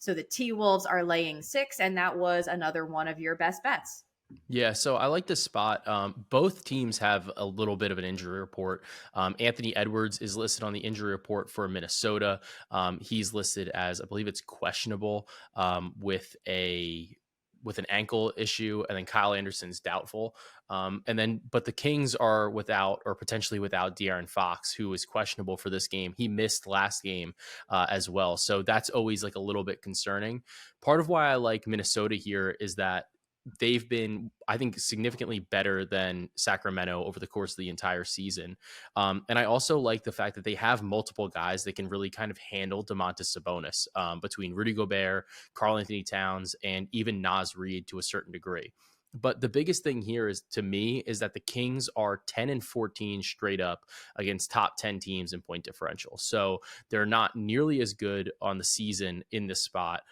So the T-Wolves are laying 6, and that was another one of your best bets. Yeah, so I like this spot. Both teams have a little bit of an injury report. Anthony Edwards is listed on the injury report for Minnesota. He's listed as, I believe it's questionable, with an ankle issue, and then Kyle Anderson's doubtful. But the Kings are without, or potentially without, De'Aaron Fox, who is questionable for this game. He missed last game as well, so that's always like a little bit concerning. Part of why I like Minnesota here is that they've been, I think, significantly better than Sacramento over the course of the entire season. And I also like the fact that they have multiple guys that can really kind of handle Domantas Sabonis, between Rudy Gobert, Karl Anthony Towns, and even Naz Reid to a certain degree. But the biggest thing here is, to me, is that the Kings are 10-14 straight up against top 10 teams in point differential. So they're not nearly as good on the season in this spot.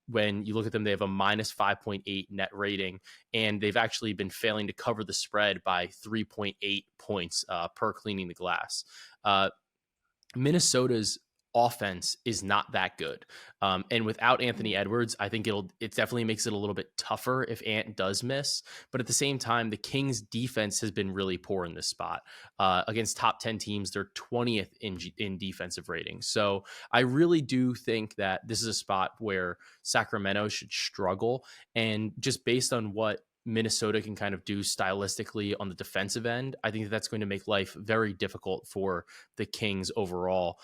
When you look at them, they have a minus 5.8 net rating, and they've actually been failing to cover the spread by 3.8 points per cleaning the glass. Minnesota's offense is not that good. And without Anthony Edwards, I think it definitely makes it a little bit tougher if Ant does miss. But at the same time, the Kings defense has been really poor in this spot. Against top 10 teams, they're 20th in defensive rating. So I really do think that this is a spot where Sacramento should struggle. And just based on what Minnesota can kind of do stylistically on the defensive end, I think that's going to make life very difficult for the Kings overall.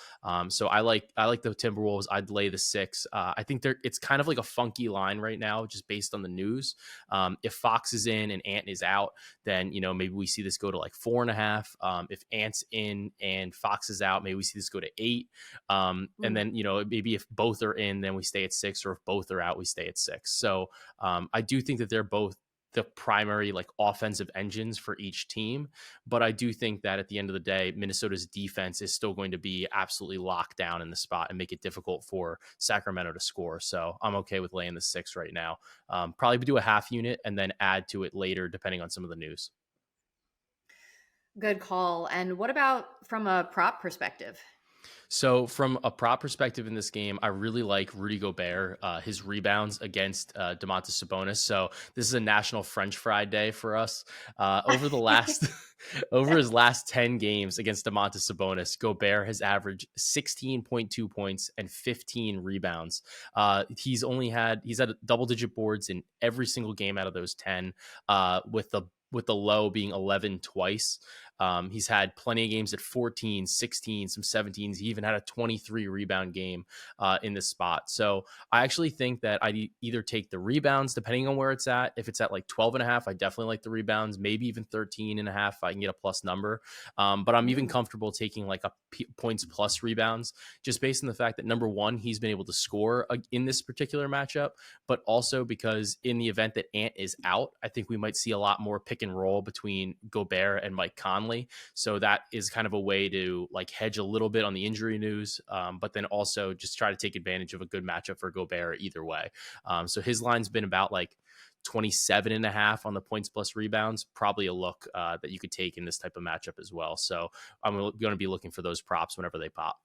So I like the Timberwolves. I'd lay the 6. I think it's kind of like a funky line right now, just based on the news. If Fox is in and Ant is out, then maybe we see this go to like 4.5. If Ant's in and Fox is out, maybe we see this go to 8. And then maybe if both are in, then we stay at 6, or if both are out, we stay at 6. So I do think that they're both the primary like offensive engines for each team. But I do think that at the end of the day, Minnesota's defense is still going to be absolutely locked down in the spot and make it difficult for Sacramento to score. So I'm okay with laying the 6 right now. Probably do a half unit and then add to it later, depending on some of the news. Good call. And what about from a prop perspective? So from a prop perspective in this game, I really like Rudy Gobert, his rebounds against Domantas Sabonis. So this is a national French fry day for us. Over his last 10 games against Domantas Sabonis, Gobert has averaged 16.2 points and 15 rebounds. He's had double-digit boards in every single game out of those 10, with the low being 11 twice. He's had plenty of games at 14, 16, some 17s. He even had a 23 rebound game in this spot. So I actually think that I'd either take the rebounds, depending on where it's at. If it's at like 12.5, I definitely like the rebounds, maybe even 13.5 if I can get a plus number. But I'm even comfortable taking like a points plus rebounds, just based on the fact that, number one, he's been able to score in this particular matchup, but also because in the event that Ant is out, I think we might see a lot more pick and roll between Gobert and Mike Conley. So that is kind of a way to like hedge a little bit on the injury news, but then also just try to take advantage of a good matchup for Gobert either way. So his line's been about like 27.5 on the points plus rebounds, probably a look that you could take in this type of matchup as well. So I'm going to be looking for those props whenever they pop.